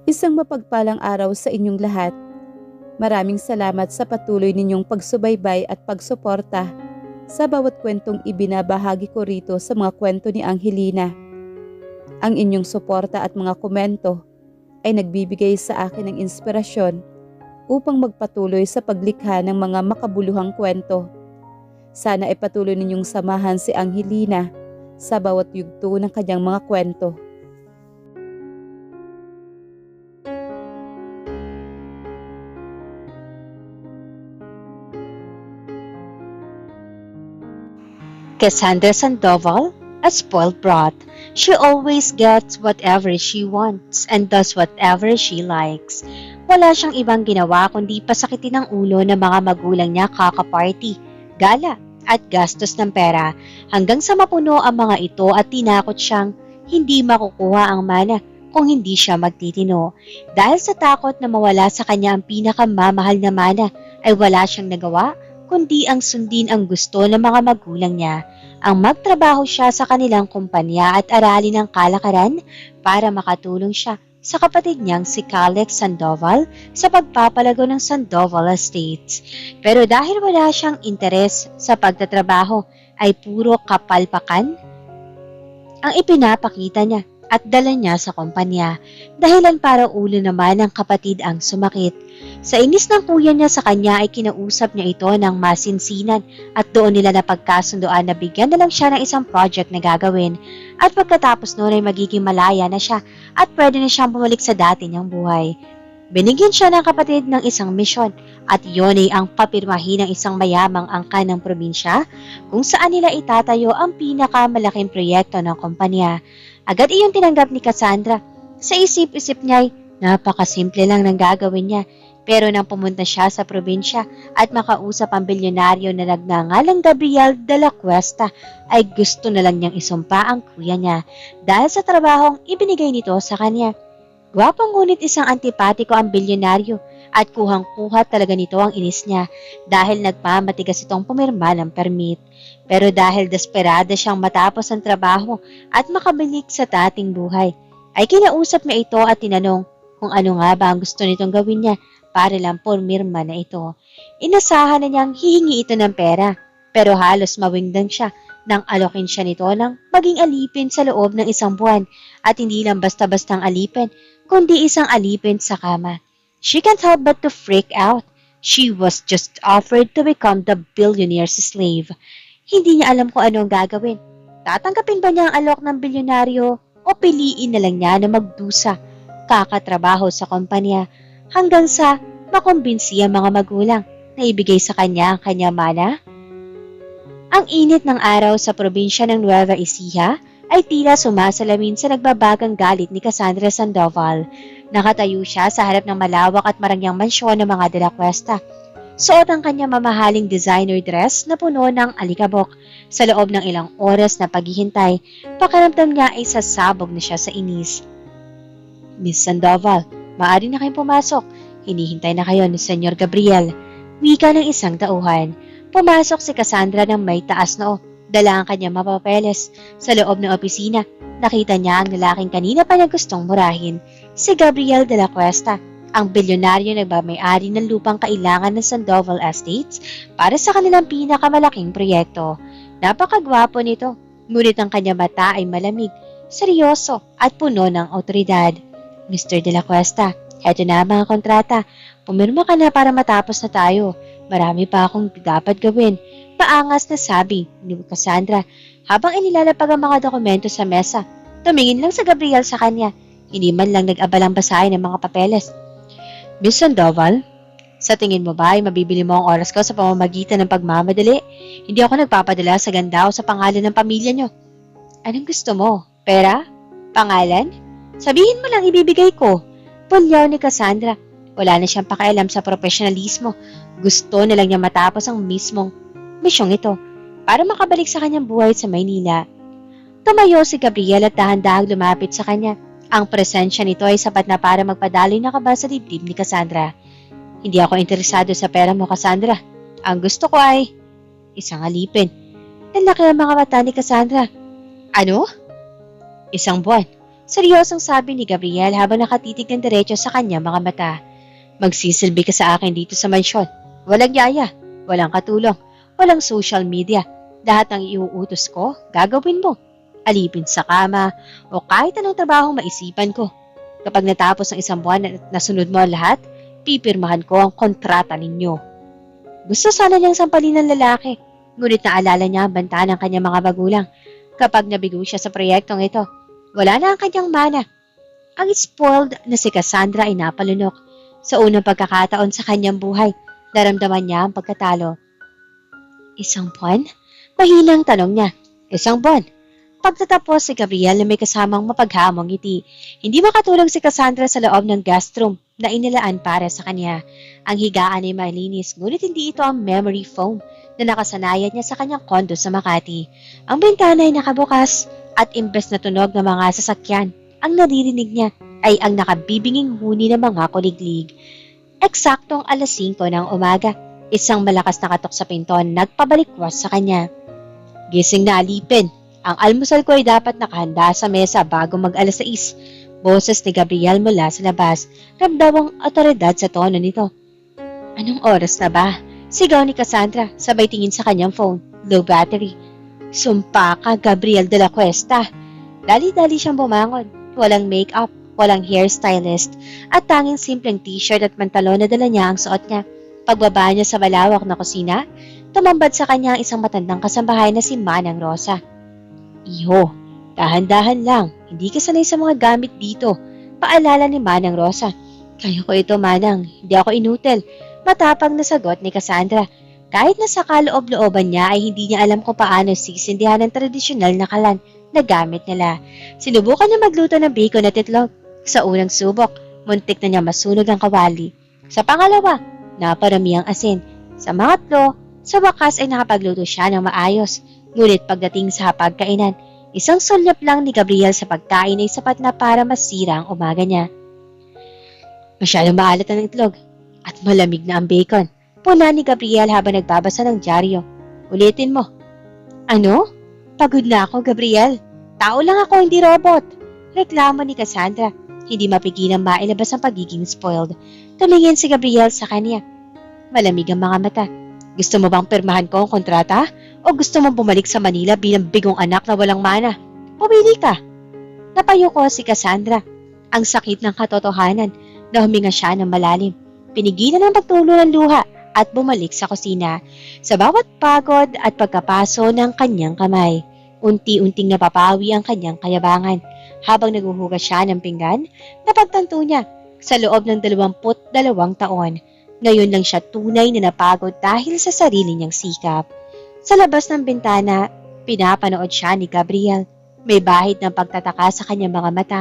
Isang mapagpalang araw sa inyong lahat. Maraming salamat sa patuloy ninyong pagsubaybay at pagsuporta sa bawat kwentong ibinabahagi ko rito sa mga kwento ni Angelina. Ang inyong suporta at mga komento ay nagbibigay sa akin ng inspirasyon upang magpatuloy sa paglikha ng mga makabuluhang kwento. Sana ay patuloy ninyong samahan si Angelina sa bawat yugto ng kanyang mga kwento. Cassandra Sandoval, a spoiled brat. She always gets whatever she wants and does whatever she likes. Wala siyang ibang ginawa kundi pasakitin ang ulo ng mga magulang niya kaka-party, gala at gastos ng pera hanggang sa mapuno ang mga ito at tinakot siyang hindi makukuha ang mana kung hindi siya magtitino. Dahil sa takot na mawala sa kanya ang pinakamamahal na mana ay wala siyang nagawa kundi ang sundin ang gusto ng mga magulang niya, ang magtrabaho siya sa kanilang kumpanya at aralin ang kalakaran para makatulong siya sa kapatid niyang si Calix Sandoval sa pagpapalago ng Sandoval Estates. Pero dahil wala siyang interes sa pagtatrabaho ay puro kapalpakan ang ipinapakita niya at dala niya sa kumpanya, dahilan para ulo naman ng kapatid ang sumakit. Sa inis ng kuya niya sa kanya ay kinausap niya ito ng masinsinan at doon nila napagkasundoan na bigyan na lang siya ng isang project na gagawin at pagkatapos noon ay magiging malaya na siya at pwede na siyang bumalik sa dati niyang buhay. Binigyan siya ng kapatid ng isang misyon at iyon ay ang papirmahin ng isang mayamang angkan ng probinsya kung saan nila itatayo ang pinakamalaking proyekto ng kumpanya. Agad iyong tinanggap ni Cassandra. Sa isip-isip niya ay napakasimple lang ng gagawin niya. Pero nang pumunta siya sa probinsya at makausap ang bilyonaryo na nagngangalang Gabriel de la Cuesta ay gusto na lang niyang isumpa ang kuya niya dahil sa trabahong ibinigay nito sa kanya. Gwapong ngunit isang antipatiko ang bilyonaryo at kuhang-kuha talaga nito ang inis niya dahil nagpamatigas itong pumirma ng permit. Pero dahil desperada siyang matapos ang trabaho at makabalik sa dating buhay, ay kinausap niya ito at tinanong kung ano nga ba ang gusto nitong gawin niya para lang pumirma na ito. Inasahan na niyang hihingi ito ng pera, pero halos mawingdang siya nang alokin siya nito ng maging alipin sa loob ng isang buwan at hindi lang basta-bastang alipin, kundi isang alipin sa kama. She can't help but to freak out. She was just offered to become the billionaire's slave. Hindi niya alam kung ano ang gagawin. Tatanggapin ba niya ang alok ng bilyonaryo o piliin na lang niya na magdusa, kakatrabaho sa kumpanya hanggang sa makumbinsi ang mga magulang na ibigay sa kanya ang kanyang mana? Ang init ng araw sa probinsya ng Nueva Ecija ay tila sumasalamin sa nagbabagang galit ni Cassandra Sandoval. Nakatayo siya sa harap ng malawak at marangyang mansyon ng mga de la Cuesta. Suot ang kanyang mamahaling designer dress na puno ng alikabok. Sa loob ng ilang oras na paghihintay, pakiramdam niya ay sasabog na siya sa inis. Miss Sandoval, maaari na kayong pumasok. Hinihintay na kayo ni Senyor Gabriel. Wika ng isang tauhan. Pumasok si Cassandra ng may taas noo. Dala ang kanyang mapapeles. Sa loob ng opisina, nakita niya ang lalaking kanina pa niya gustong murahin. Si Gabriel de la Cuesta, ang bilyonaryo nagmamay-ari ng lupang kailangan ng Sandoval Estates para sa kanilang pinakamalaking proyekto. Napakagwapo nito, ngunit ang kanyang mata ay malamig, seryoso at puno ng autoridad. Mr. de la Cuesta, heto na ang mga kontrata. Pumirma ka na para matapos na tayo. Marami pa akong dapat gawin. Paangas na sabi ni Cassandra habang inilalapag ang mga dokumento sa mesa. Tumingin lang sa Gabriel sa kanya. Hindi man lang nag-abalang basahin ng mga papeles. Miss Sandoval, sa tingin mo ba ay mabibili mo ang oras ko sa pamamagitan ng pagmamadali? Hindi ako nagpapadala sa ganda o sa pangalan ng pamilya niyo. Anong gusto mo? Pera? Pangalan? Sabihin mo lang ibibigay ko. Pulyaw ni Cassandra. Wala na siyang pakialam sa profesionalismo. Gusto na lang niya matapos ang mismong misyong ito para makabalik sa kanyang buhay sa Maynila. Tumayo si Gabriel at dahan-dahang lumapit sa kanya. Ang presensya nito ay sapat na para magpadaloy na kaba sa dibdib ni Cassandra. Hindi ako interesado sa pera mo, Cassandra. Ang gusto ko ay isang alipin. Nalaki ang mga mata ni Cassandra. Ano? Isang buwan. Seryosong sabi ni Gabriel habang nakatitig ng diretso sa kanya mga mata. Magsisilbi ka sa akin dito sa mansyon. Walang yaya, walang katulong, walang social media. Lahat ng iuutos ko, gagawin mo. Alipin sa kama o kahit anong trabaho maisipan ko. Kapag natapos ang isang buwan at nasunod mo ang lahat, pipirmahan ko ang kontrata ninyo. Gusto sana niyang sampalin ng lalaki, ngunit naalala niya ang banta ng kanyang mga magulang. Kapag nabigo siya sa proyektong ito, wala na ang kanyang mana. Ang spoiled na si Cassandra ay napalunok. Sa unang pagkakataon sa kanyang buhay, naramdaman niya ang pagkatalo. Isang buwan? Mahinang tanong niya. Isang buwan. Pagtatapos si Gabriel na may kasamang mapaghamong ngiti. Hindi makatulog si Cassandra sa loob ng guest room na inilaan para sa kanya. Ang higaan ay malinis, ngunit hindi ito ang memory foam na nakasanayan niya sa kanyang kondo sa Makati. Ang bintana ay nakabukas at imbes na tunog ng mga sasakyan, ang naririnig niya ay ang nakabibinging huni ng mga kuliglig. Eksaktong alas 5 ng umaga, isang malakas na katok sa pinto nagpabalikwas sa kanya. Gising na Alipin. Ang almusal ko ay dapat nakahanda sa mesa bago mag-alas 6. Boses ni Gabriel mula sa labas. Ramdam ang otoridad sa tono nito. Anong oras na ba? Sigaw ni Cassandra, sabay tingin sa kanyang phone. Low battery. Sumpa ka, Gabriel de la Cuesta. Dali-dali siyang bumangon. Walang make-up, walang hairstylist, at tanging simpleng t-shirt at pantalon na dala niya ang suot niya. Pagbaba niya sa malawak na kusina, tumambad sa kanya ang isang matandang kasambahay na si Manang Rosa. Iho, dahan-dahan lang, hindi ka sanay sa mga gamit dito. Paalala ni Manang Rosa. Kaya ko ito, Manang, hindi ako inutil. Matapang na sagot ni Cassandra. Kahit nasa kaloob-looban niya ay hindi niya alam kung paano sisindihan ng tradisyonal na kalan na gamit nila. Sinubukan niya magluto ng bacon at itlog. Sa unang subok, muntik na niya masunog ang kawali. Sa pangalawa, naparami ang asin. Sa pangatlo, sa wakas ay nakapagluto siya ng maayos. Ngunit pagdating sa hapagkainan, isang sulyap lang ni Gabriel sa pagkain ay sapat na para masira ang umaga niya. Masyadong maalat ang itlog at malamig na ang bacon. Puna ni Gabriel habang nagbabasa ng dyaryo. Ulitin mo. Ano? Pagod na ako, Gabriel. Tao lang ako, hindi robot. Reklamo ni Cassandra. Hindi mapigilang mailabas ang pagiging spoiled. Tumingin si Gabriel sa kanya. Malamig ang mga mata. Gusto mo bang pirmahan ko ang kontrata? O gusto mong bumalik sa Manila bilang bigong anak na walang mana? Pumili ka. Napayo ko si Cassandra. Ang sakit ng katotohanan na huminga siya ng malalim. Pinigilan ang pagtulo ng luha at bumalik sa kusina. Sa bawat pagod at pagkapaso ng kanyang kamay, unti-unting napapawi ang kanyang kayabangan. Habang naguhugas siya ng pinggan, napagtanto niya sa loob ng 22 taon. Ngayon lang siya tunay na napagod dahil sa sarili niyang sikap. Sa labas ng bintana, pinapanood siya ni Gabriel. May bahid ng pagtataka sa kanyang mga mata.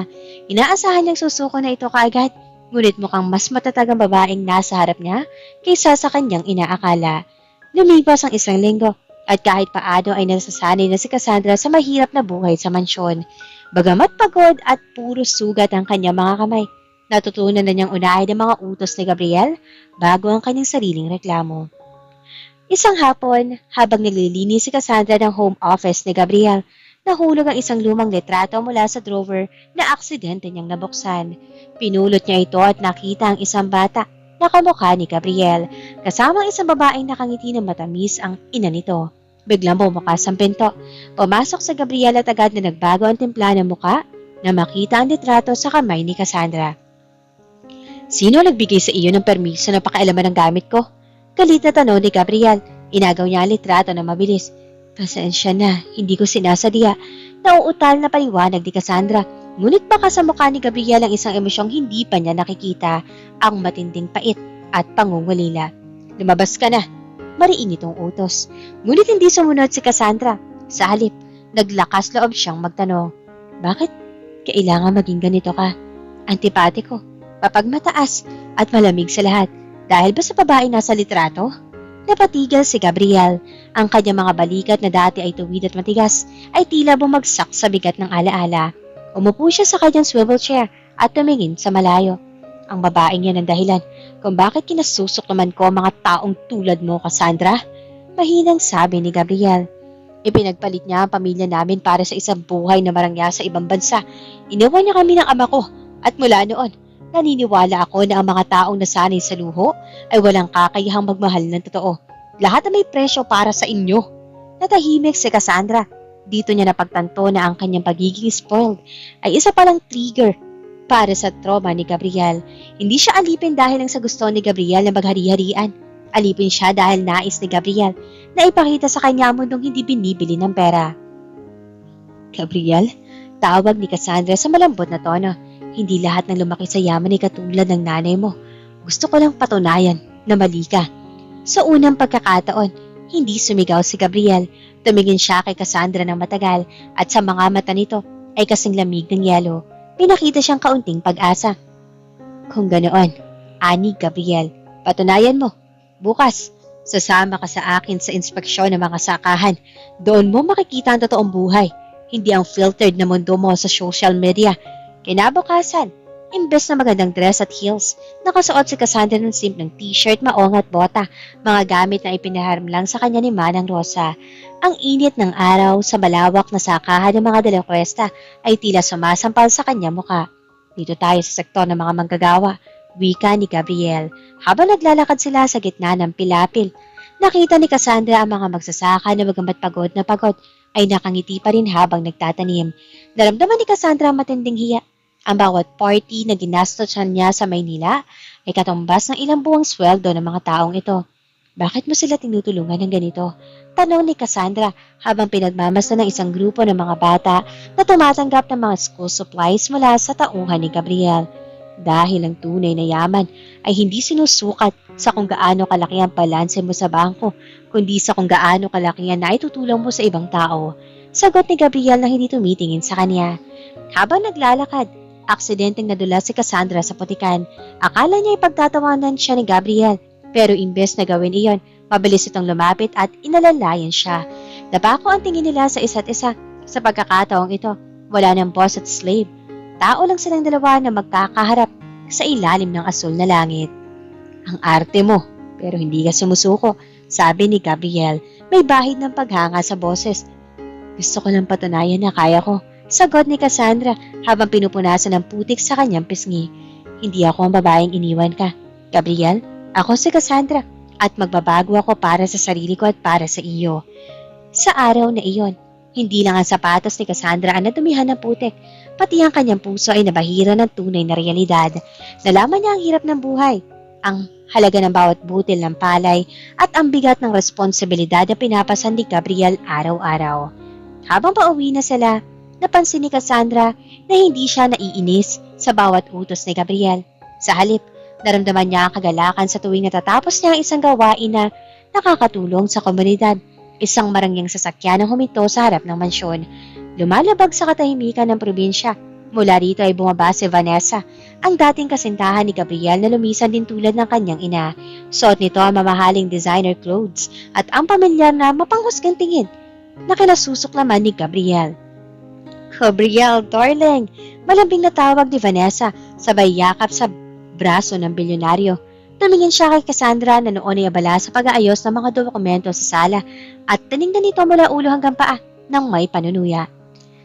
Inaasahan niyang susuko na ito kaagad, ngunit mukhang mas matatag ang babaeng nasa harap niya kaysa sa kanyang inaakala. Lumipas ang isang linggo at kahit paano ay nasasanay na si Cassandra sa mahirap na buhay sa mansyon. Bagamat pagod at puro sugat ang kanyang mga kamay, natutunan na niyang unahin ang mga utos ni Gabriel bago ang kanyang sariling reklamo. Isang hapon, habang naglilinis si Cassandra ng home office ni Gabriel, nahulog ang isang lumang litrato mula sa drawer na aksidente niyang nabuksan. Pinulot niya ito at nakita ang isang bata na kamukha ni Gabriel, kasama ang isang babaeng nakangiti na matamis ang ina nito. Biglang bumukas ang pinto. Pumasok sa Gabriel at agad na nagbago ang timpla ng muka na makita ang litrato sa kamay ni Cassandra. Sino nagbigay sa iyo ng permiso na pakialaman ng gamit ko? Galit na tanong ni Gabriel. Inagaw niya ang litrato na mabilis. Pasensya na, hindi ko sinasadya. Nauutal na paliwanag ni Cassandra. Ngunit baka sa mukha ni Gabriel ang isang emosyong hindi pa niya nakikita, ang matinding pait at pangungulila. Lumabas ka na. Mariin itong utos. Ngunit hindi sumunod si Cassandra. Sa halip, naglakas loob siyang magtanong. Bakit kailangan maging ganito ka? Antipatiko, papagmataas at malamig sa lahat. Dahil ba sa babae nasa litrato? Napatigil si Gabriel. Ang kanyang mga balikat na dati ay tuwid at matigas ay tila bumagsak sa bigat ng alaala. Umupo siya sa kanyang swivel chair at tumingin sa malayo. Ang babaeng yan ang dahilan kung bakit kinasusok naman ko ang mga taong tulad mo, Cassandra. Mahinang sabi ni Gabriel. Ipinagpalit niya ang pamilya namin para sa isang buhay na marangya sa ibang bansa. Iniwan niya kami ng ama ko at mula noon, naniniwala ako na ang mga taong nasanay sa luho ay walang kakayahang magmahal ng totoo. Lahat na may presyo para sa inyo. Natahimik si Cassandra. Dito niya napagtanto na ang kanyang pagiging spoiled ay isa palang trigger para sa trauma ni Gabriel. Hindi siya alipin dahil lang sa gusto ni Gabriel na maghari-harian. Alipin siya dahil nais ni Gabriel na ipakita sa kanya ang mundong hindi binibili ng pera. Gabriel, tawag ni Cassandra sa malambot na tono. Hindi lahat ng lumaki sa yaman ay katulad ng nanay mo. Gusto ko lang patunayan na mali ka. Sa unang pagkakataon, hindi sumigaw si Gabriel. Tumingin siya kay Cassandra ng matagal at sa mga mata nito ay kasing lamig ng yelo. Pinakita siyang kaunting pag-asa. Kung ganoon, ani Gabriel, patunayan mo. Bukas, sasama ka sa akin sa inspeksyon ng mga sakahan. Doon mo makikita ang totoong buhay, hindi ang filtered na mundo mo sa social media. Kinabukasan, imbes na magandang dress at heels, nakasuot si Cassandra ng simpleng t-shirt, maong at bota, mga gamit na ipinaharam lang sa kanya ni Manang Rosa. Ang init ng araw sa malawak na sakahan ng mga dalakwesta ay tila sumasampal sa kanya muka. Dito tayo sa sektor ng mga manggagawa, wika ni Gabriel, habang naglalakad sila sa gitna ng pilapil. Nakita ni Cassandra ang mga magsasaka na bagamat pagod na pagod ay nakangiti pa rin habang nagtatanim. Naramdaman ni Cassandra ang matinding hiya. Ang bawat party na ginastosan niya sa Maynila ay katumbas ng ilang buwang sweldo ng mga taong ito. Bakit mo sila tinutulungan ng ganito? Tanong ni Cassandra habang pinagmamasdan ng isang grupo ng mga bata na tumatanggap ng mga school supplies mula sa tauhan ni Gabriel. Dahil ang tunay na yaman ay hindi sinusukat sa kung gaano kalaki ang balanse mo sa bangko, kundi sa kung gaano kalaki ang naitutulong mo sa ibang tao. Sagot ni Gabriel na hindi tumitingin sa kanya. Habang naglalakad, aksidenteng nadulas si Cassandra sa putikan. Akala niya ipagtatawanan siya ni Gabriel, pero imbes na gawin iyon, mabilis itong lumapit at inalalayan siya. Napako ang tingin nila sa isa't isa. Sa pagkakataong ito, wala ng boss at slave. Tao lang silang dalawa na magkakaharap sa ilalim ng asul na langit. Ang arte mo, pero hindi ka sumusuko, sabi ni Gabriel, may bahid ng paghanga sa boses. Gusto ko lang patunayan na kaya ko, sagot ni Cassandra habang pinupunasan ng putik sa kanyang pisngi. Hindi ako ang babaeng iniwan ka. Gabriel, ako si Cassandra at magbabago ako para sa sarili ko at para sa iyo. Sa araw na iyon, hindi lang ang sapatos ni Cassandra ang nadumihan ng putik, pati ang kanyang puso ay nabahira ng tunay na realidad. Nalaman niya ang hirap ng buhay, ang halaga ng bawat butil ng palay at ang bigat ng responsibilidad na pinapasan ni Gabriel araw-araw. Habang pauwi na sila, napansin ni Cassandra na hindi siya naiinis sa bawat utos ni Gabriel. Sa halip, naramdaman niya ang kagalakan sa tuwing natatapos niya ang isang gawain na nakakatulong sa komunidad. Isang marangyang sasakyan ang huminto sa harap ng mansyon. Lumalabag sa katahimikan ng probinsya. Mula rito ay bumaba si Vanessa, ang dating kasintahan ni Gabriel na lumisan din tulad ng kanyang ina. Suot nito ang mamahaling designer clothes at ang pamilyar na mapanghusgang tingin na kinasusuklaman ni Gabriel. Gabriel, darling! Malambing na tawag ni Vanessa, sabay yakap sa braso ng bilyonaryo. Tumingin siya kay Cassandra na noon ay abala sa pag-aayos ng mga dokumento sa sala at tinignan nito mula ulo hanggang paa ng may panunuya.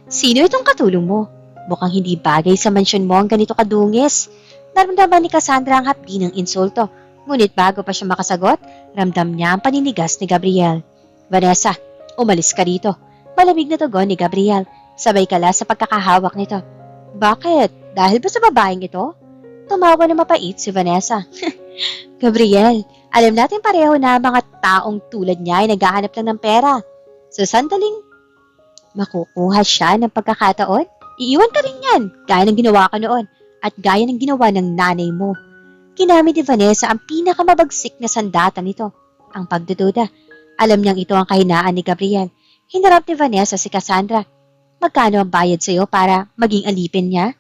Sino itong katulong mo? Mukhang hindi bagay sa mansyon mo ang ganito kadungis. Naramdaman ni Cassandra ang hapdi ng insulto. Ngunit bago pa siya makasagot, ramdam niya ang paninigas ni Gabriel. Vanessa, umalis ka rito. Malamig na tugon ni Gabriel. Sabay kala sa pagkakahawak nito. Bakit? Dahil ba sa babaeng ito? Tumawa na mapait si Vanessa. Gabriel, alam natin pareho na mga taong tulad niya ay naghahanap lang ng pera. So sandaling makukuha siya ng pagkakataon, iiwan ka rin yan, gaya ng ginawa ka noon at gaya ng ginawa ng nanay mo. Ginamit ni Vanessa ang pinakamabagsik na sandata nito, ang pagdududa. Alam niyang ito ang kahinaan ni Gabriel. Hinarap ni Vanessa si Cassandra. Magkano ang bayad sa'yo para maging alipin niya?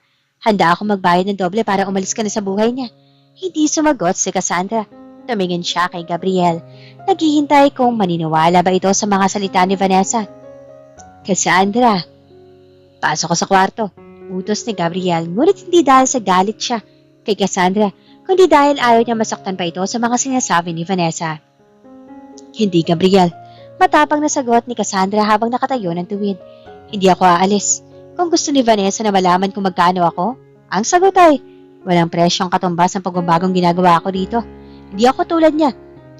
Handa ako magbayad ng doble para umalis ka na sa buhay niya. Hindi sumagot si Cassandra. Tumingin siya kay Gabriel. Naghihintay kung maniniwala ba ito sa mga salita ni Vanessa. Cassandra, pasok ko sa kwarto. Utos ni Gabriel, ngunit hindi dahil sa galit siya kay Cassandra, kundi dahil ayaw niya masaktan pa ito sa mga sinasabi ni Vanessa. Hindi, Gabriel. Matapang na sagot ni Cassandra habang nakatayo ng tuwid. Hindi ako aalis. Kung gusto ni Vanessa na malaman kung magkano ako, ang sagot ay, walang presyong katumbas ng pagbabagong ginagawa ko dito. Hindi ako tulad niya.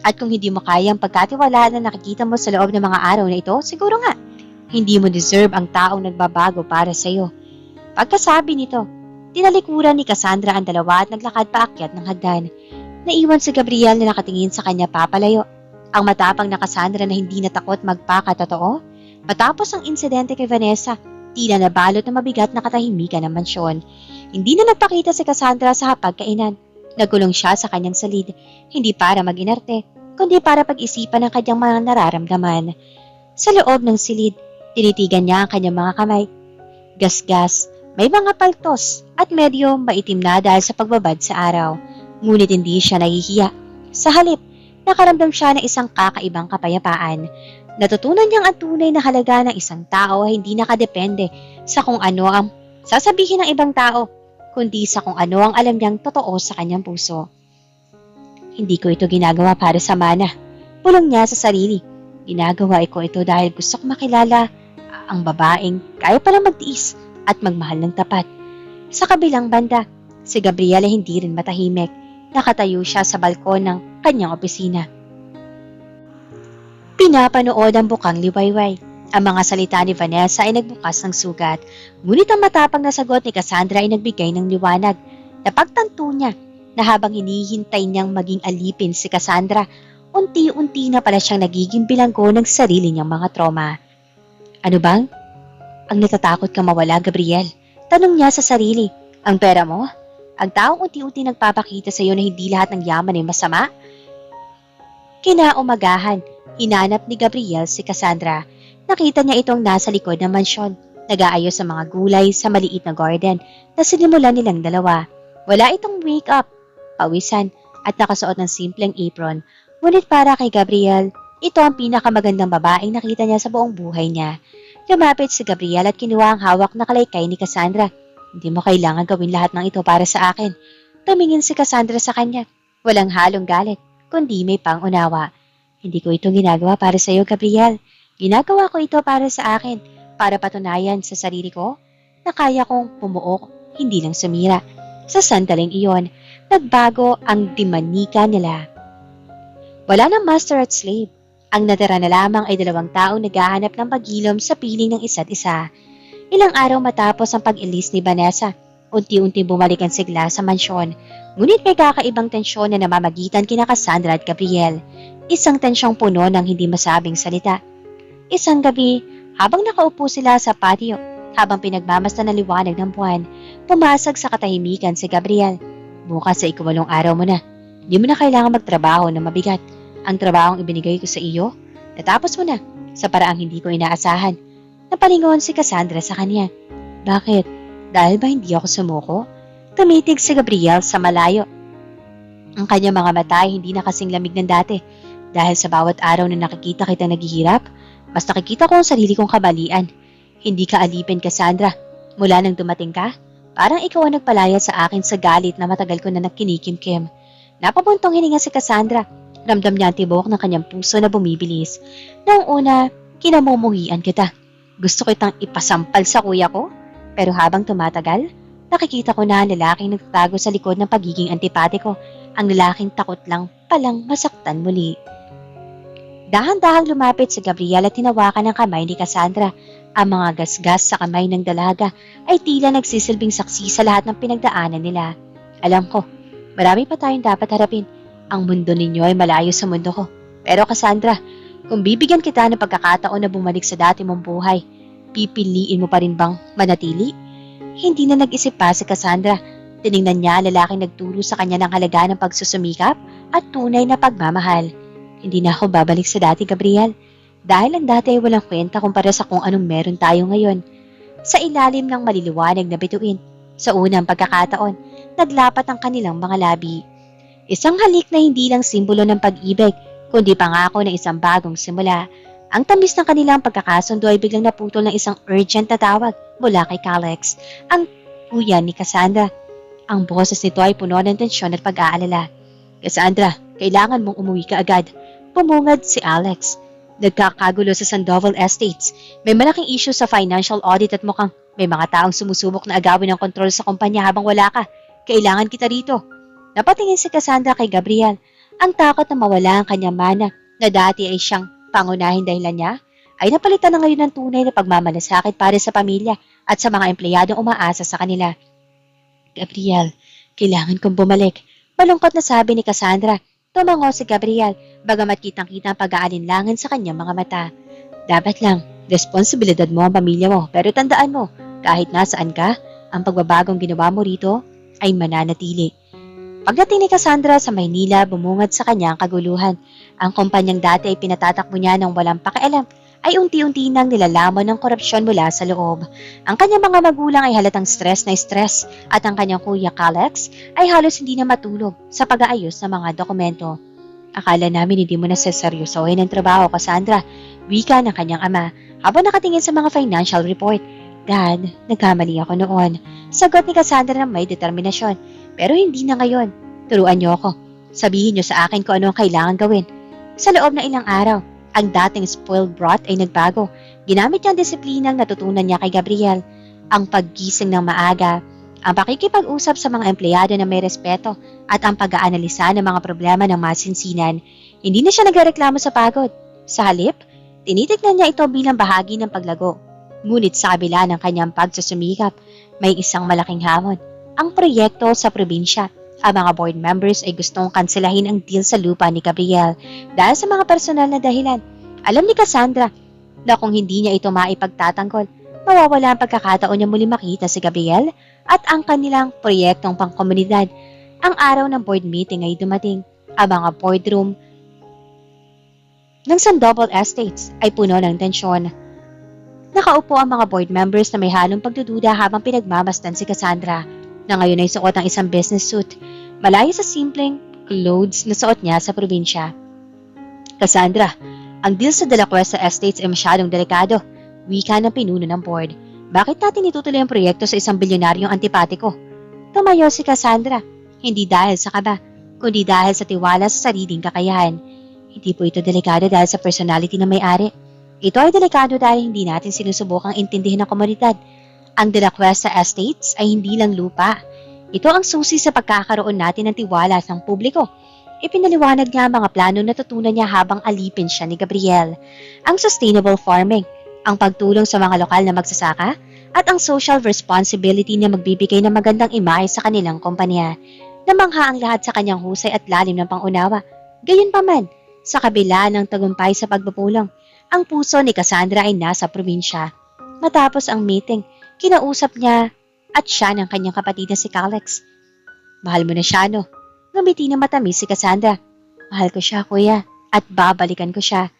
At kung hindi mo kaya ang pagkatiwalaan na nakikita mo sa loob ng mga araw na ito, siguro nga, hindi mo deserve ang taong nagbabago para sa iyo. Pagkasabi nito, tinalikuran ni Cassandra ang dalawa at naglakad paakyat ng hagdan. Naiwan si Gabriel na nakatingin sa kanya papalayo. Ang matapang na Cassandra na hindi natakot magpakatotoo. Matapos ang insidente kay Vanessa, tila nabalot na mabigat na katahimikan ng mansyon. Hindi na nagpakita si Cassandra sa hapagkainan. Nagkulong siya sa kanyang salid, hindi para mag-inarte, kundi para pag-isipan ang kanyang mga nararamdaman. Sa loob ng silid, tinitigan niya ang kanyang mga kamay. Gasgas, may mga paltos at medyo maitim na dahil sa pagbabad sa araw. Ngunit hindi siya nahihiya. Sa halip, nakaramdam siya ng isang kakaibang kapayapaan. Natutunan niyang ang tunay na halaga ng isang tao ay hindi nakadepende sa kung ano ang sasabihin ng ibang tao, kundi sa kung ano ang alam niyang totoo sa kanyang puso. Hindi ko ito ginagawa para sa mana. Pulong niya sa sarili. Ginagawa ko ito dahil gusto ko makilala ang babaeng kaya palang magtiis at magmahal ng tapat. Sa kabilang banda, si Gabriel ay hindi rin matahimik. Nakatayo siya sa balkon ng kanyang opisina. Pinapanood ang bukang liwayway. Ang mga salita ni Vanessa ay nagbukas ng sugat, ngunit ang matapang na sagot ni Cassandra ay nagbigay ng liwanag. Napagtanto niya na habang hinihintay niyang maging alipin si Cassandra, unti-unti na pala siyang nagiging bilanggo ng sarili niyang mga trauma. Ano bang? Ang natatakot ka mawala, Gabriel? Tanong niya sa sarili. Ang pera mo? Ang taong unti-unti nagpapakita sa iyo na hindi lahat ng yaman ay masama? Kinaumagahan, hinanap ni Gabriel si Cassandra. Nakita niya itong nasa likod ng mansyon, nag-aayos sa mga gulay sa maliit na garden na sinimulan nilang dalawa. Wala itong wake-up, pawisan at nakasuot ng simpleng apron. Ngunit para kay Gabriel, ito ang pinakamagandang babaeng nakita niya sa buong buhay niya. Lumapit si Gabriel at kinuha ang hawak na kalaykay ni Cassandra. Hindi mo kailangan gawin lahat ng ito para sa akin. Tumingin si Cassandra sa kanya. Walang halong galit, kundi may pangunawa. Hindi ko ito ginagawa para sa iyo, Gabriel. Ginagawa ko ito para sa akin, para patunayan sa sarili ko na kaya kong pumuok, hindi lang sumira. Sa sandaling iyon, nagbago ang dimanika nila. Wala nang master at slave. Ang natira na lamang ay dalawang taong naghahanap ng paghilom sa piling ng isa't isa. Ilang araw matapos ang pag-ilis ni Vanessa, unti-unti bumalik ang sigla sa mansyon. Ngunit may kakaibang tensyon na namamagitan kina Cassandra at Gabriel. Isang tensyong puno ng hindi masabing salita. Isang gabi, habang nakaupo sila sa patio, habang pinagmamasdan ng liwanag ng buwan, pumasag sa katahimikan si Gabriel. Bukas sa 8 araw mo na. Di mo na kailangan magtrabaho na mabigat. Ang trabahong ibinigay ko sa iyo, natapos mo na, sa paraang hindi ko inaasahan. Napalingon si Cassandra sa kanya. Bakit? Dahil ba hindi ako sumuko? Tumitig si Gabriel sa malayo. Ang kanyang mga mata ay hindi na kasing lamig ng dati. Dahil sa bawat araw na nakikita kitang naghihirap, mas nakikita ko ang sarili kong kabalian. Hindi ka alipin, Cassandra. Mula nang dumating ka, parang ikaw ang nagpalaya sa akin sa galit na matagal ko na nakkinikimkim. Napabuntong hininga si Cassandra. Ramdam niya ang tibok ng kanyang puso na bumibilis. Noong una, kinamumuhian kita. Gusto kitang ipasampal sa kuya ko. Pero habang tumatagal, nakikita ko na ang lalaking nagtatago sa likod ng pagiging antipatiko. Ang lalaking takot lang palang masaktan muli. Dahan-dahang lumapit si Gabriel at tinawakan ng kamay ni Cassandra. Ang mga gasgas sa kamay ng dalaga ay tila nagsisilbing saksi sa lahat ng pinagdaanan nila. Alam ko, marami pa tayong dapat harapin. Ang mundo ninyo ay malayo sa mundo ko. Pero Cassandra, kung bibigyan kita ng pagkakataon na bumalik sa dati mong buhay, pipiliin mo pa rin bang manatili? Hindi na nag-isip pa si Cassandra. Tiningnan niya ang lalaking nagturo sa kanya ng halaga ng pagsusumikap at tunay na pagmamahal. Hindi na ako babalik sa dati, Gabriel. Dahil ang dati ay walang kwenta kumpara sa kung anong meron tayo ngayon. Sa ilalim ng maliliwanag na bituin, sa unang pagkakataon, naglapat ang kanilang mga labi. Isang halik na hindi lang simbolo ng pag-ibig, kundi pangako ng isang bagong simula. Ang tamis ng kanilang pagkakasundo ay biglang naputol ng isang urgent na tawag mula kay Calex, ang kuya ni Cassandra. Ang boses nito ay puno ng tensyon at pag-aalala. Cassandra, kailangan mong umuwi ka agad. Pumungad si Alex. Nagkakagulo sa Sandoval Estates. May malaking issue sa financial audit at mukhang may mga taong sumusubok na agawin ang kontrol sa kumpanya habang wala ka. Kailangan kita rito. Napatingin si Cassandra kay Gabriel. Ang takot na mawala ang kanyang mana na dati ay siyang pangunahing dahilan niya ay napalitan na ngayon ng tunay na pagmamalasakit para sa pamilya at sa mga empleyadong umaasa sa kanila. Gabriel, kailangan kong bumalik. Malungkot na sabi ni Cassandra. Tumango si Gabriel, bagamat kitang-kita ang pag-aalinlangan sa kanyang mga mata. Dapat lang, responsibilidad mo ang pamilya mo, pero tandaan mo, kahit nasaan ka, ang pagbabagong ginawa mo rito ay mananatili. Pagdating ni Cassandra sa Maynila, bumungad sa kanya ang kaguluhan. Ang kumpanyang dati ay pinatatakbo niya ng walang pakialam, ay unti-unti nang nilalaman ng korupsyon mula sa loob. Ang kanyang mga magulang ay halatang stress na stress at ang kanyang kuya Alex ay halos hindi na matulog sa pag-aayos ng mga dokumento. Akala namin hindi mo na seseryosohin ang trabaho, Cassandra, wika ng kanyang ama habang nakatingin sa mga financial report. Dad, nagkamali ako noon. Sagot ni Cassandra na may determinasyon. Pero hindi na ngayon. Turuan niyo ako. Sabihin niyo sa akin kung ano ang kailangan gawin. Sa loob ng ilang araw, ang dating spoiled brat ay nagbago. Ginamit niya ang disiplinang natutunan niya kay Gabriel. Ang paggising ng maaga, ang pakikipag-usap sa mga empleyado na may respeto at ang pag-aanalisa ng mga problema ng masinsinan. Hindi na siya nagreklamo sa pagod. Sa halip, tinitignan niya ito bilang bahagi ng paglago. Ngunit sa kabila ng kanyang pagsusumikap, may isang malaking hamon. Ang proyekto sa probinsya. Ang mga board members ay gustong kanselahin ang deal sa lupa ni Gabriel dahil sa mga personal na dahilan. Alam ni Cassandra na kung hindi niya ito maipagtatanggol, mawawala ang pagkakataon niya muli makita si Gabriel at ang kanilang proyektong pangkomunidad. Ang araw ng board meeting ay dumating. Ang mga boardroom ng Sandoval Estates ay puno ng tensyon. Nakaupo ang mga board members na may halong pagdududa habang pinagmamasdan si Cassandra na ngayon ay suot ang isang business suit, malayo sa simpleng clothes na suot niya sa probinsya. Cassandra, ang deal sa De La Cuesta Estates ay masyadong delikado, wika ng pinuno ng board. Bakit natin itutuloy ang proyekto sa isang bilyonaryong antipatiko? Tumayo si Cassandra, hindi dahil sa kaba, kundi dahil sa tiwala sa sariling kakayahan. Hindi po ito delikado dahil sa personality ng may-ari. Ito ay delikado dahil hindi natin sinusubukang intindihin ang komunidad. Ang De La Cuesta Estates ay hindi lang lupa. Ito ang susi sa pagkakaroon natin ng tiwala ng publiko. Ipinaliwanag niya ang mga plano na tutunan niya habang alipin siya ni Gabriel. Ang sustainable farming, ang pagtulong sa mga lokal na magsasaka, at ang social responsibility na magbibigay ng magandang imahe sa kanilang kumpanya. Namangha ang lahat sa kanyang husay at lalim ng pangunawa. Gayunpaman, sa kabila ng tagumpay sa pagpupulong, ang puso ni Cassandra ay nasa probinsya. Matapos ang meeting, kinausap niya at siya ng kanyang kapatid na si Alex. Mahal mo na siya, no? Ngumiti na matamis si Cassandra. Mahal ko siya, kuya, at babalikan ko siya.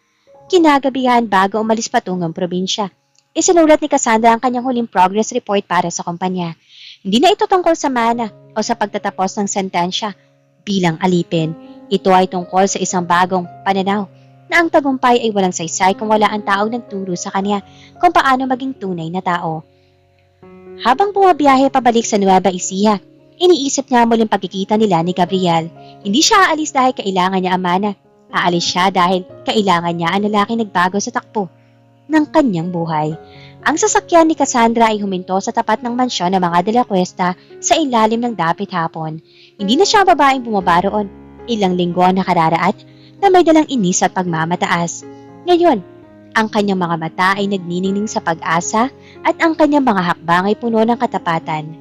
Kinagabihan bago umalis patungong probinsya. Isinulat ni Cassandra ang kanyang huling progress report para sa kumpanya. Hindi na ito tungkol sa mana o sa pagtatapos ng sentensya. Bilang alipin, ito ay tungkol sa isang bagong pananaw na ang tagumpay ay walang saysay kung wala ang taong nagturo sa kanya kung paano maging tunay na tao. Habang bumabiyahe pabalik sa Nueva Ecija, iniisip niya muling pagkikita nila ni Gabriel. Hindi siya aalis dahil kailangan niya ang mana. Aalis siya dahil kailangan niya ang lalaking nagbago sa takbo ng kanyang buhay. Ang sasakyan ni Cassandra ay huminto sa tapat ng mansyon ng mga De La Cuesta sa ilalim ng dapit hapon. Hindi na siya ang babaeng bumaba roon. Ilang linggo ang nakararaat na may dalang inis at pagmamataas. Ngayon, ang kanyang mga mata ay nagniningning sa pag-asa at ang kanyang mga hakbang ay puno ng katapatan.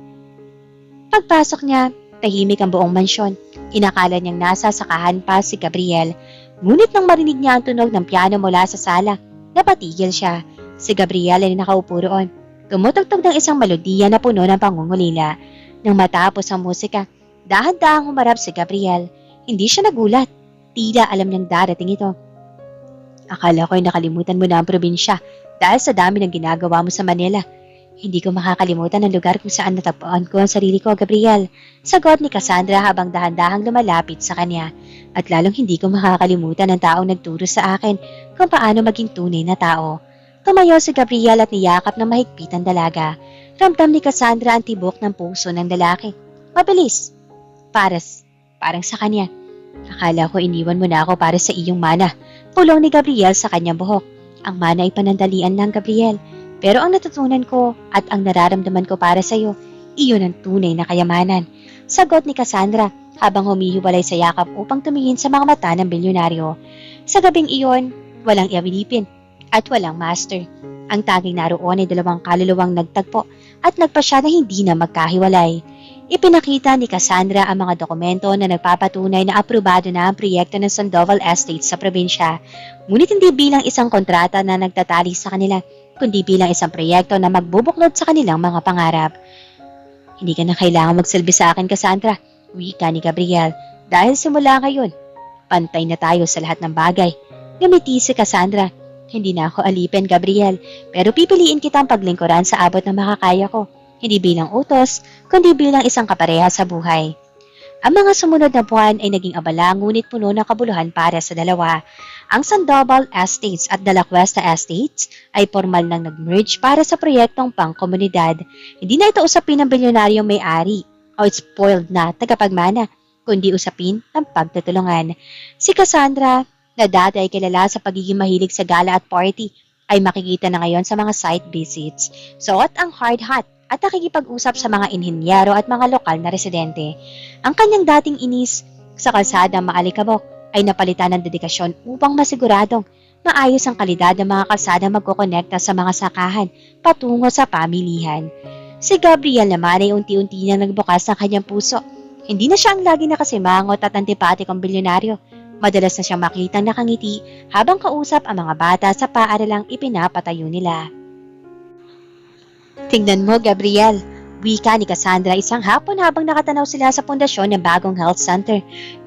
Pagpasok niya, tahimik ang buong mansyon. Inakala niyang nasa sakahan pa si Gabriel. Ngunit nang marinig niya ang tunog ng piano mula sa sala, napatigil siya. Si Gabriel ay nakaupo roon. Tumutugtog ng isang melodiya na puno ng pangungulila. Nang matapos ang musika, dahan-dahang humarap si Gabriel. Hindi siya nagulat. Tila alam niyang darating ito. Akala ko'y nakalimutan mo na ang probinsya dahil sa dami ng ginagawa mo sa Manila. Hindi ko makakalimutan ang lugar kung saan natagpuan ko ang sarili ko, Gabriel. Sagot ni Cassandra habang dahan-dahang lumalapit sa kanya. At lalong hindi ko makakalimutan ang taong nagturo sa akin kung paano maging tunay na tao. Tumayo si Gabriel at niyakap ng mahigpit ang dalaga. Ramdam ni Cassandra ang tibok ng puso ng lalaki. Mabilis. Parang sa kanya. Akala ko iniwan mo na ako para sa iyong mana. pulong ni Gabriel sa kanyang buhok. Ang mana ay panandalian lang, Gabriel. Pero ang natutunan ko at ang nararamdaman ko para sa iyo, iyon ang tunay na kayamanan. Sagot ni Cassandra habang humihiwalay sa yakap upang tumingin sa mga mata ng bilyonaryo. Sa gabing iyon, walang iabilipin at walang master. Ang tanging naroon ay dalawang kaluluwang nagtagpo at nagpasya na hindi na magkahiwalay. Ipinakita ni Cassandra ang mga dokumento na nagpapatunay na aprobado na ang proyekto ng Sandoval Estates sa probinsya. Ngunit hindi bilang isang kontrata na nagtatali sa kanila, kundi bilang isang proyekto na magbubuklod sa kanilang mga pangarap. Hindi ka na kailangan magsilbi sa akin, Cassandra, wika ni Gabriel, dahil simula ngayon, pantay na tayo sa lahat ng bagay. Ngumiti si Cassandra. Hindi na ako alipin, Gabriel, pero pipiliin kitang paglingkuran sa abot ng makakaya ko. Hindi bilang utos, kundi bilang isang kapareha sa buhay. Ang mga sumunod na buwan ay naging abala ngunit puno ng kabuluhan para sa dalawa. Ang Sandoval Estates at De La Cuesta Estates ay formal nang nag-merge para sa proyektong pangkomunidad. Hindi na ito usapin ng bilyonaryong may-ari o spoiled na tagapagmana, kundi usapin ng pagtutulungan. Si Cassandra, na dati ay kilala sa pagiging mahilig sa gala at party, ay makikita na ngayon sa mga site visits. Suot ang hard hat at nakikipag-usap sa mga inhinyero at mga lokal na residente. Ang kanyang dating inis sa kalsadang maalikabok ay napalitan ng dedikasyon upang masiguradong maayos ang kalidad ng mga kalsadang magkokonekta sa mga sakahan patungo sa pamilihan. Si Gabriel naman ay unti-unti nang nagbukas ng kanyang puso. Hindi na siya ang lagi nakasimangot at antipatikong bilyonaryo. Madalas na siyang makitang nakangiti habang kausap ang mga bata sa paaralang ipinapatayo nila. Tingnan mo, Gabriel, wika ni Cassandra isang hapon habang nakatanaw sila sa pundasyon ng bagong health center.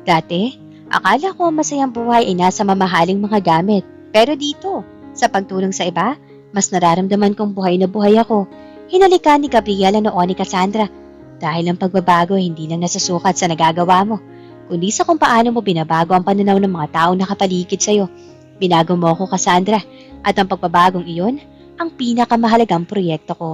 Dati, akala ko masayang buhay ay nasa mamahaling mga gamit. Pero dito, sa pagtulong sa iba, mas nararamdaman kong buhay na buhay ako. Hinalikan ni Gabriel ang noon ni Cassandra. Dahil ang pagbabago hindi lang nasasukat sa nagagawa mo, kundi sa kung paano mo binabago ang pananaw ng mga taong nakapaligid sa'yo. Binago mo ako, Cassandra, at ang pagbabagong iyon, ang pinakamahalagang proyekto ko.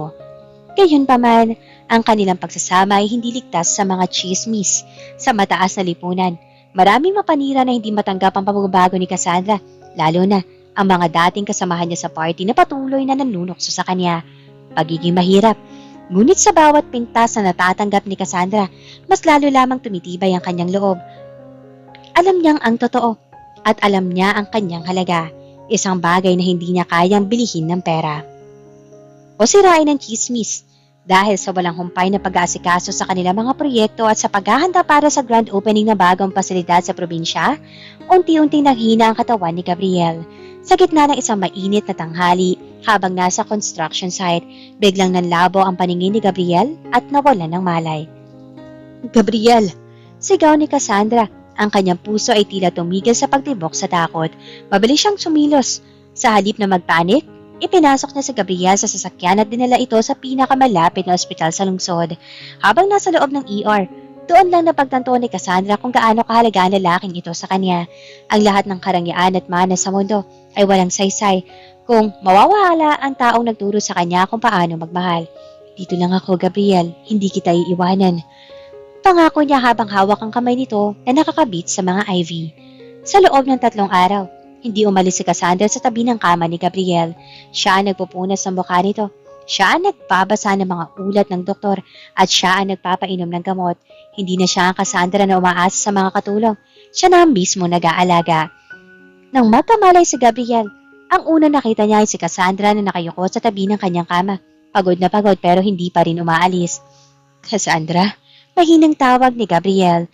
Gayunpaman, ang kanilang pagsasama ay hindi ligtas sa mga chismis. Sa mataas na lipunan, maraming mapanira na hindi matanggap ang pagbabago ni Cassandra, lalo na ang mga dating kasamahan niya sa party na patuloy na nanunukso sa kanya. Pagiging mahirap. Ngunit sa bawat pintas na natatanggap ni Cassandra, mas lalo lamang tumitibay ang kanyang loob. Alam niyang ang totoo at alam niya ang kanyang halaga, isang bagay na hindi niya kayang bilihin ng pera o sirain ng chismis. Dahil sa walang humpay na pag-aasikaso sa kanilang mga proyekto at sa paghahanda para sa grand opening ng bagong pasilidad sa probinsya, unti-unting naghina ang katawan ni Gabriel. Sa gitna ng isang mainit na tanghali, habang nasa construction site, biglang nanlabo ang paningin ni Gabriel at nawalan ng malay. Gabriel! Sigaw ni Cassandra. Ang kanyang puso ay tila tumigil sa pagtibok sa takot. Mabilis siyang sumilos. Sa halip na magpanik, ipinasok niya si Gabriel sa sasakyan at dinala ito sa pinakamalapit na ospital sa lungsod. Habang nasa loob ng ER, doon lang napagtanto ni Cassandra kung gaano kahalaga ang lalaking ito sa kanya. Ang lahat ng karangyaan at mana sa mundo ay walang saysay kung mawawala ang taong nagturo sa kanya kung paano magmahal. Dito lang ako, Gabriel, hindi kita iiwanan. Pangako niya habang hawak ang kamay nito na nakakabit sa mga IV. Sa loob ng 3 araw, hindi umalis si Cassandra sa tabi ng kama ni Gabriel. Siya ang nagpupunas ng mukha nito. Siya ang nagbabasa ng mga ulat ng doktor at siya ang nagpapainom ng gamot. Hindi na siya ang Cassandra na umaasa sa mga katulong. Siya na mismo nag-aalaga. Nang matamalay si Gabriel, ang una nakita niya ay si Cassandra na nakayuko sa tabi ng kanyang kama. Pagod na pagod pero hindi pa rin umaalis. Cassandra, mahinang tawag ni Gabriel.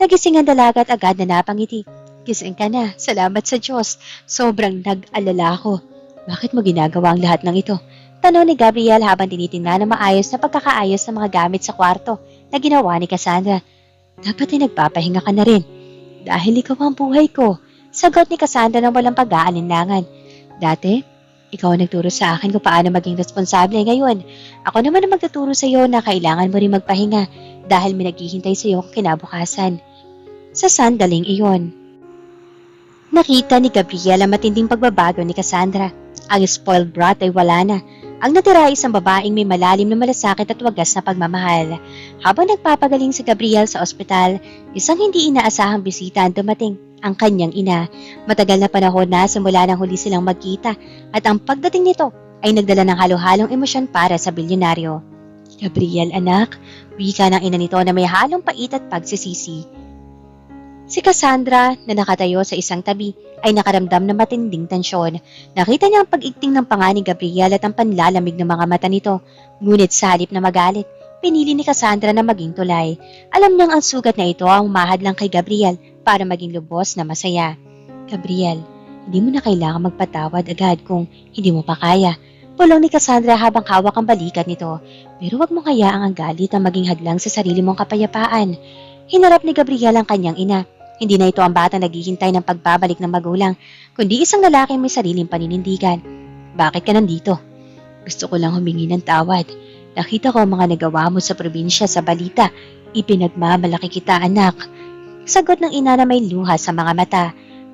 Nagising ang dalaga at agad na napangiti. Gising ka na, salamat sa Diyos. Sobrang nag-alala ako. Bakit mo ginagawa ang lahat ng ito? Tanong ni Gabriel habang tinitingnan na maayos na pagkakaayos ng mga gamit sa kwarto na ginawa ni Cassandra. Dapat ay nagpapahinga ka na rin. Dahil ikaw ang buhay ko. Sagot ni Cassandra na walang pag-aalinlangan. Dati, ikaw ang nagturo sa akin kung paano maging responsable. Ngayon, ako naman ang magtuturo sa iyo na kailangan mo rin magpahinga dahil may naghihintay sa iyo kinabukasan. Sa sandaling iyon, nakita ni Gabriel ang matinding pagbabago ni Cassandra. Ang spoiled brat ay wala na. Ang natira ay isang babaeng may malalim na malasakit at wagas na pagmamahal. Habang nagpapagaling si Gabriel sa ospital, isang hindi inaasahang bisita ang dumating, ang kanyang ina. Matagal na panahon na simula nang huli silang magkita at ang pagdating nito ay nagdala ng halo-halong emosyon para sa bilyonaryo. Gabriel anak, wika ng ina nito na may halong pait at pagsisisi. Si Cassandra na nakatayo sa isang tabi ay nakaramdam ng matinding tensyon. Nakita niya ang pag-igting ng panga ni Gabriel at ang panlalamig ng mga mata nito. Ngunit sa halip na magalit, pinili ni Cassandra na maging tulay. Alam niyang ang sugat na ito ang umahad lang kay Gabriel para maging lubos na masaya. Gabriel, hindi mo na kailangan magpatawad agad kung hindi mo pa kaya. Pulong ni Cassandra habang hawak ang balikat nito. Pero wag mo hayaang ang galit ang maging hadlang sa sarili mong kapayapaan. Hinarap ni Gabriel ang kanyang ina. Hindi na ito ang batang naghihintay ng pagbabalik ng magulang, kundi isang lalaking may sariling paninindigan. Bakit ka nandito? Gusto ko lang humingi ng tawad. Nakita ko ang mga nagawa mo sa probinsya sa balita. Ipinagmamalaki kita, anak. Sagot ng ina na may luha sa mga mata.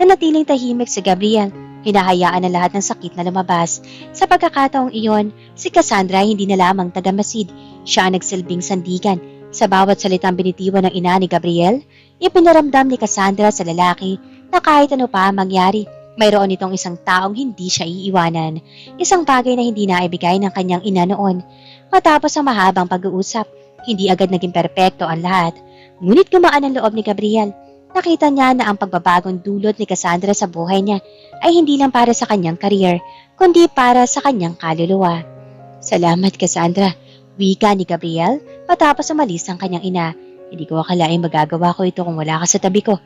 Nanatiling tahimik si Gabriel. Hinahayaan ang lahat ng sakit na lumabas. Sa pagkakataong iyon, si Cassandra hindi na lamang tagamasid. Siya ang nagsilbing sandigan. Sa bawat salitang binitiwan ng ina ni Gabriel, ipinaramdam ni Cassandra sa lalaki na kahit ano pa ang mangyari, mayroon itong isang taong hindi siya iiwanan. Isang bagay na hindi naibigay ng kanyang ina noon. Matapos ang mahabang pag-uusap, hindi agad naging perpekto ang lahat. Ngunit gumaan ang loob ni Gabriel. Nakita niya na ang pagbabagong dulot ni Cassandra sa buhay niya ay hindi lang para sa kanyang career, kundi para sa kanyang kaluluwa. Salamat, Cassandra. Wika ni Gabriel matapos umalis ang kanyang ina. Hindi ko akalaing magagawa ko ito kung wala ka sa tabi ko.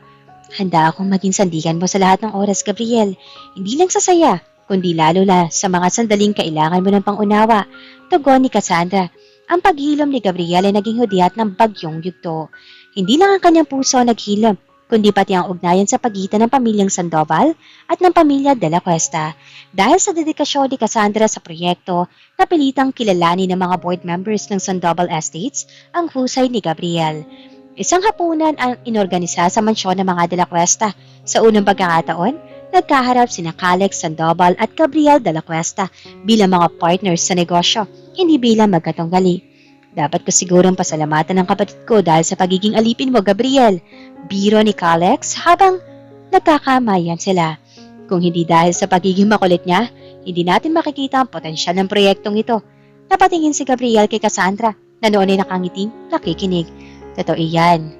Handa akong maging sandigan mo sa lahat ng oras, Gabriel. Hindi lang sa saya, kundi lalo na sa mga sandaling kailangan mo ng pangunawa. Tugon ni Cassandra. Ang paghilom ni Gabriel ay naging hudyat ng bagyong yugto. Hindi lang ang kanyang puso naghilom, kundi pati ang ugnayan sa pagitan ng pamilyang Sandoval at ng pamilya De La Cuesta. Dahil sa dedikasyon ni Cassandra sa proyekto, napilitang kilalanin ng mga board members ng Sandoval Estates ang husay ni Gabriel. Isang hapunan ang inorganisa sa mansyon ng mga De La Cuesta. Sa unang pagkakataon, nagkaharap sina Calix Sandoval at Gabriel De La Cuesta bilang mga partners sa negosyo, hindi bilang magkatunggali. Dapat ko sigurong pasalamatan ng kapatid ko dahil sa pagiging alipin mo, Gabriel. Biro ni Calix habang nagkakamayan sila. Kung hindi dahil sa pagiging makulit niya, hindi natin makikita ang potensyal ng proyektong ito. Napatingin si Gabriel kay Cassandra na noon ay nakangiting nakikinig. Totoo iyan.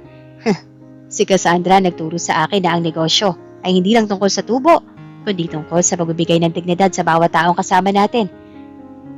Si Cassandra nagturo sa akin na ang negosyo ay hindi lang tungkol sa tubo, kundi tungkol sa pagbibigay ng dignidad sa bawat taong kasama natin.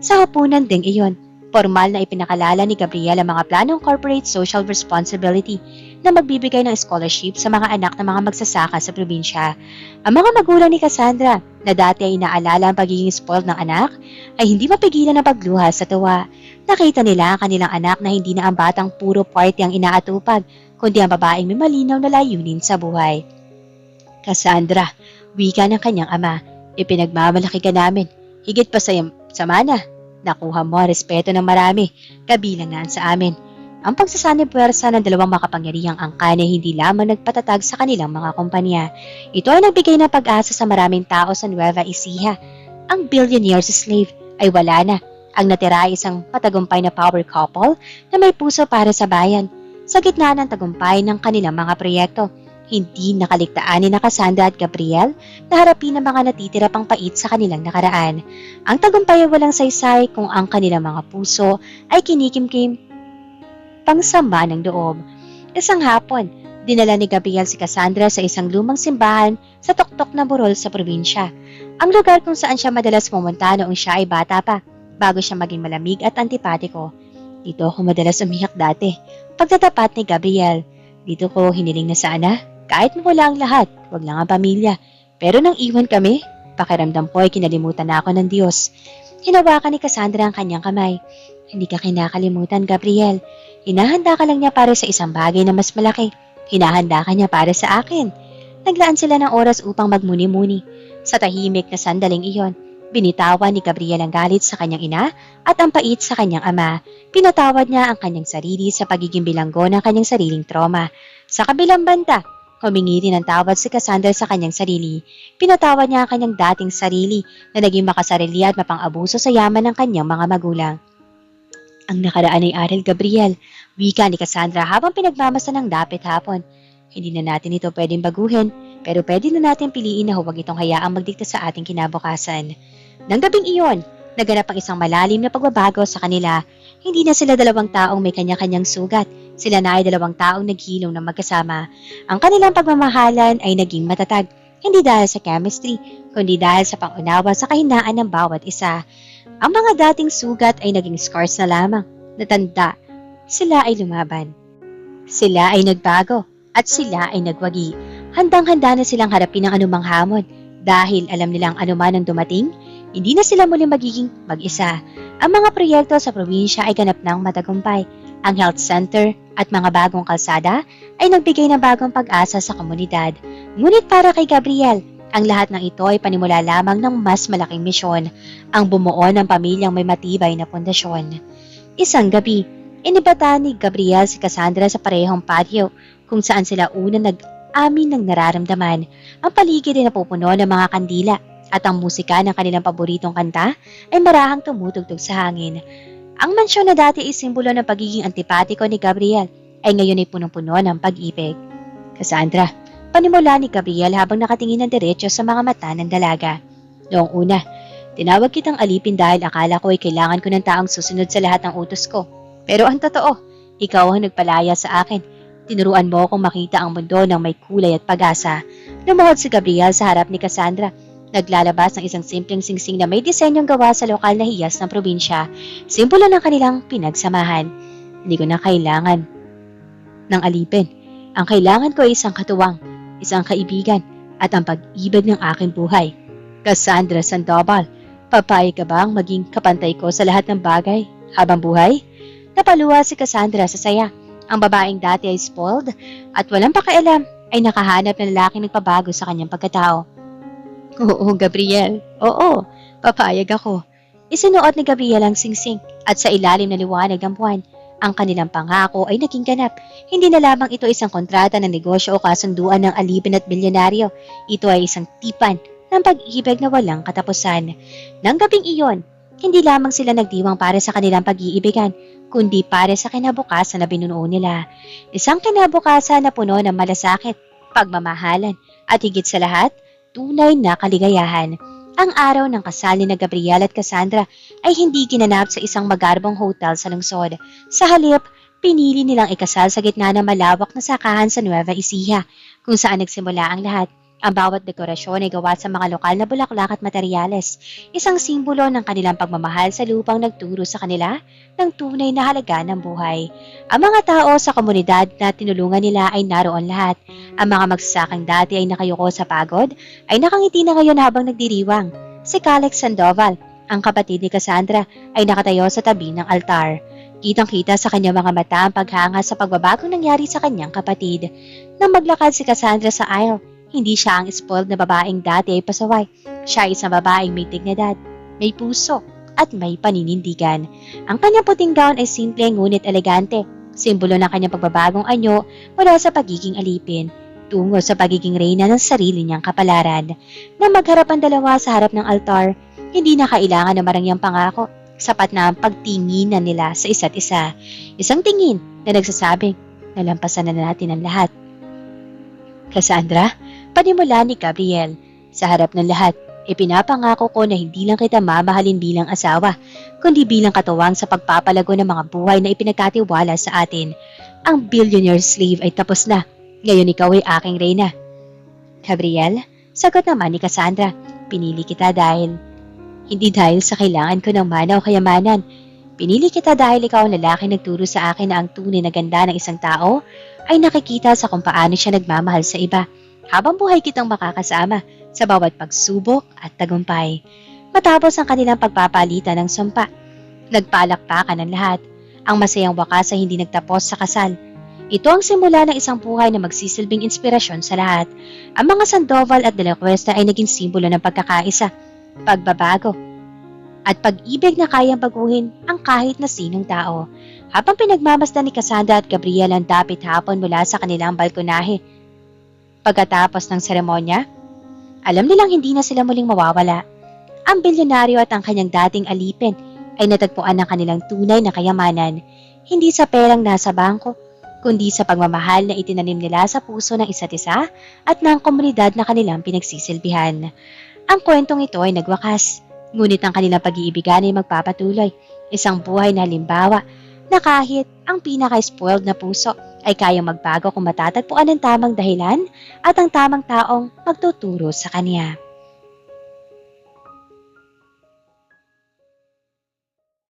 Sa hapunan ding iyon, formal na ipinakalala ni Gabriel ang mga planong corporate social responsibility na magbibigay ng scholarship sa mga anak ng mga magsasaka sa probinsya. Ang mga magulang ni Cassandra na dati ay inaalala ang pagiging spoiled ng anak ay hindi mapigilan ng pagluha sa tuwa. Nakita nila ang kanilang anak na hindi na ang batang puro party ang inaatupag, kundi ang babaeng may malinaw na layunin sa buhay. Cassandra, wika ng kanyang ama, ipinagmamalaki ka namin. Higit pa sa mana. Nakuha mo ang respeto ng marami, kabilang na sa amin. Ang pagsasanib puwersa ng dalawang makapangyarihang angkan ay hindi lamang nagpatatag sa kanilang mga kumpanya. Ito ay nagbigay ng pag-asa sa maraming tao sa Nueva Ecija. Ang billionaire's slave ay wala na. Ang natira ay isang patagumpay na power couple na may puso para sa bayan. Sa gitna ng tagumpay ng kanilang mga proyekto, hindi nakaligtaan ni Cassandra at Gabriel na harapin ang mga natitira pang pait sa kanilang nakaraan. Ang tagumpay ay walang saysay kung ang kanilang mga puso ay kinikimkim pangsama ng loob. Isang hapon, dinala ni Gabriel si Cassandra sa isang lumang simbahan sa tuktok na burol sa probinsya. Ang lugar kung saan siya madalas pumunta noong siya ay bata pa, bago siya maging malamig at antipatiko. Dito ako madalas umiyak dati. Pagtatapat ni Gabriel, dito ko hiniling na sana. Kahit mawala ang lahat, wag lang ang pamilya. Pero nang iwan kami, pakiramdam ko ay kinalimutan na ako ng Diyos. Hinawakan ni Cassandra ang kanyang kamay. Hindi ka kinakalimutan, Gabriel. Hinahanda ka lang niya para sa isang bagay na mas malaki. Hinahanda ka niya para sa akin. Naglaan sila ng oras upang magmuni-muni. Sa tahimik na sandaling iyon, binitawan ni Gabriel ang galit sa kanyang ina at ang pait sa kanyang ama. Pinatawad niya ang kanyang sarili sa pagiging bilanggo ng kanyang sariling trauma. Sa kabilang banda, Humingi din ng tawad si Cassandra sa kanyang sarili. Pinatawad niya ang kanyang dating sarili na naging makasarili at mapang-abuso sa yaman ng kanyang mga magulang. Ang nakaraan ay aral, Gabriel, wika ni Cassandra habang pinagmamasa ng dapit hapon. Hindi na natin ito pwedeng baguhin, pero pwede na natin piliin na huwag itong hayaang magdikta sa ating kinabukasan. Nang gabing iyon, naganap ang isang malalim na pagbabago sa kanila. Hindi na sila dalawang taong may kanya-kanyang sugat. Sila na ay dalawang taong naghilom ng magkasama. Ang kanilang pagmamahalan ay naging matatag, hindi dahil sa chemistry, kundi dahil sa pangunawa sa kahinaan ng bawat isa. Ang mga dating sugat ay naging scars na lamang. Natanda, sila ay lumaban. Sila ay nagbago, at sila ay nagwagi. Handang-handa na silang harapin ang anumang hamon. Dahil alam nilang anuman ang dumating, hindi na sila muling magiging mag-isa. Ang mga proyekto sa probinsya ay ganap ng matagumpay. Ang health center at mga bagong kalsada ay nagbigay ng bagong pag-asa sa komunidad. Ngunit para kay Gabriel, ang lahat ng ito ay panimula lamang ng mas malaking misyon, ang bumuo ng pamilyang may matibay na pundasyon. Isang gabi, inibata ni Gabriel si Cassandra sa parehong patio kung saan sila una nag-amin ng nararamdaman. Ang paligid ay napupuno ng mga kandila at ang musika ng kanilang paboritong kanta ay marahang tumutugtog sa hangin. Ang mansyon na dati ay simbolo ng pagiging antipatiko ni Gabriel ay ngayon ay punong-puno ng pag-ibig. Cassandra, panimula ni Gabriel habang nakatingin ng diretso sa mga mata ng dalaga. Noong una, tinawag kitang alipin dahil akala ko ay kailangan ko ng taong susunod sa lahat ng utos ko. Pero ang totoo, ikaw ang nagpalaya sa akin. Tinuruan mo akong makita ang mundo ng may kulay at pag-asa. Lumuhod si Gabriel sa harap ni Cassandra. Naglalabas ng isang simpleng singsing na may disenyong gawa sa lokal na hiyas ng probinsya, simbolo ng kanilang pinagsamahan. Hindi ko na kailangan ng alipin. Ang kailangan ko ay isang katuwang, isang kaibigan, at ang pag-ibig ng aking buhay. Cassandra Sandoval, papayag ka bang maging kapantay ko sa lahat ng bagay habang buhay? Napaluha si Cassandra sa saya. Ang babaeng dati ay spoiled at walang pakialam ay nakahanap ng lalaking nagpabago sa kanyang pagkatao. Oo, Gabriel. Oo, papayag ako. Isinuot ni Gabriel ang singsing at sa ilalim na liwanag ng buwan, ang kanilang pangako ay naging ganap. Hindi na lamang ito isang kontrata ng negosyo o kasunduan ng alipin at bilyonaryo. Ito ay isang tipan ng pag-ibig na walang katapusan. Nang gabing iyon, hindi lamang sila nagdiwang para sa kanilang pag-iibigan, kundi para sa kinabukasan na binuo nila. Isang kinabukasan na puno ng malasakit, pagmamahalan, at higit sa lahat, tunay na kaligayahan. Ang araw ng kasal ni Gabriel at Cassandra ay hindi ginanap sa isang magarbong hotel sa lungsod. Sa halip, pinili nilang ikasal sa gitna ng malawak na sakahan sa Nueva Ecija, kung saan nagsimula ang lahat. Ang bawat dekorasyon ay gawa sa mga lokal na bulaklak at materyales, isang simbolo ng kanilang pagmamahal sa lupang nagturo sa kanila ng tunay na halaga ng buhay. Ang mga tao sa komunidad na tinulungan nila ay naroon lahat. Ang mga magsasakang dati ay nakayuko sa pagod, ay nakangiti na ngayon habang nagdiriwang. Si Calix Sandoval, ang kapatid ni Cassandra, ay nakatayo sa tabi ng altar. Kitang-kita sa kanyang mga mata ang paghanga sa pagbabagong nangyari sa kanyang kapatid. Nang maglakad si Cassandra sa aisle, hindi siya ang spoiled na babaeng dati ay pasaway. Siya ay isang babaeng may dignidad, may puso, at may paninindigan. Ang kanyang puting gown ay simple ngunit elegante, simbolo ng kanyang pagbabagong anyo mula sa pagiging alipin, tungo sa pagiging reyna ng sarili niyang kapalaran. Nang magharap ang dalawa sa harap ng altar, hindi na kailangan ng marangyang pangako. Sapat na ang pagtinginan nila sa isa't isa. Isang tingin na nagsasabing, nalampasan na natin ang lahat. Cassandra, panimula ni Gabriel, sa harap ng lahat, ipinapangako ko na hindi lang kita mamahalin bilang asawa, kundi bilang katuwang sa pagpapalago ng mga buhay na ipinagkatiwala sa atin. Ang billionaire slave ay tapos na. Ngayon ikaw ay aking reyna. Gabriel, sagot naman ni Cassandra, pinili kita hindi dahil sa kailangan ko ng mana o kayamanan. Pinili kita dahil ikaw ang lalaki nagturo sa akin na ang tunay na ganda ng isang tao ay nakikita sa kung paano siya nagmamahal sa iba. Habang buhay kitang makakasama sa bawat pagsubok at tagumpay. Matapos ang kanilang pagpapalitan ng sumpa, nagpalakpakan ng lahat. Ang masayang wakas ay hindi nagtapos sa kasal. Ito ang simula ng isang buhay na magsisilbing inspirasyon sa lahat. Ang mga Sandoval at De La Cuesta ay naging simbolo ng pagkakaisa, pagbabago, at pag-ibig na kayang baguhin ang kahit na sinong tao. Habang pinagmamasdan ni Cassandra at Gabriel ang dapit hapon mula sa kanilang balkonahe, Pagkatapos ng seremonya, alam nilang hindi na sila muling mawawala. Ang bilyonaryo at ang kanyang dating alipin ay natagpuan ng kanilang tunay na kayamanan, hindi sa perang nasa bangko, kundi sa pagmamahal na itinanim nila sa puso ng isa't isa at ng komunidad na kanilang pinagsisilbihan. Ang kwentong ito ay nagwakas, ngunit ang kanilang pag-iibigan ay magpapatuloy, isang buhay na halimbawa na kahit ang pinaka-spoiled na puso ay kayang magbago kung matatagpuan ang tamang dahilan at ang tamang taong magtuturo sa kanya.